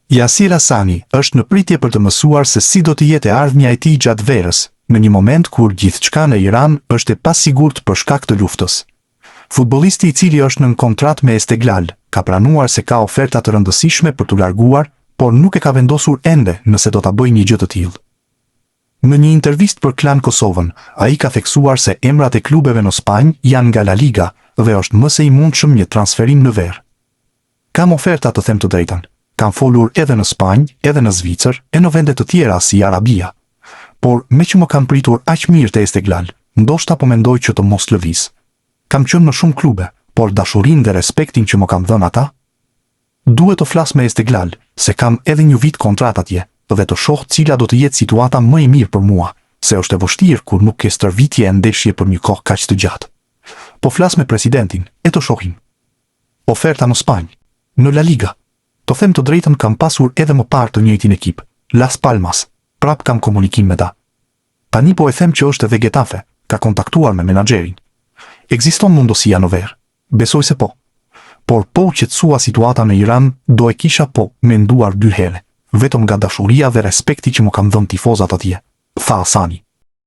Yasir Hasani është në pritje për të mësuar se si do të jetë ardhmja e tij gjatë verës, në një moment kur gjithçka në Iran është e pasigurt për shkak të luftës. Futbollisti i cili është në kontratë me Esteghlal ka pranuar se ka oferta të rëndësishme për t'u larguar, por nuk e ka vendosur ende nëse do ta bëjë një gjë të tillë. Në një intervistë për Klan Kosovën, ai ka theksuar se emrat e klubeve në Spanjë janë nga La Liga dhe është më se i mundshëm një transferim në verë. Kam oferta të them të drejtën. Kam folur edhe në Spanjë, edhe në Zvicër, e në vende të tjera si Arabia. Por me që më kam pritur aq mirë te Esteghlal, ndoshta po mendoj që të mos lëviz. Kam qenë në shumë klube, por dashurinë dhe respektin që më kam dhënë ata, duhet të flas me Esteghlal, se kam edhe një vit kontratë atje, dhe të shoh cila do të jetë situata më e mirë për mua, se është e vështirë kur nuk ke stërvitje e ndeshje për një kohë kaq të gjatë. Po flas me presidentin, e të shohim. Oferta në Spanjë, në La Liga. Të them të drejtën, kam pasur edhe më parë të njëjtin ekip, Las Palmas, prap kam komunikim me ta. Tani po e them që është edhe Getafe, ka kontaktuar me menaxherin. Ekziston mundësia në verë, besoj se po. Por po qetësua situata në Iran, do e kisha po menduar 2 herë, vetëm nga dashuria dhe respekti që më kam dhënë tifozat atje, tha Hasani.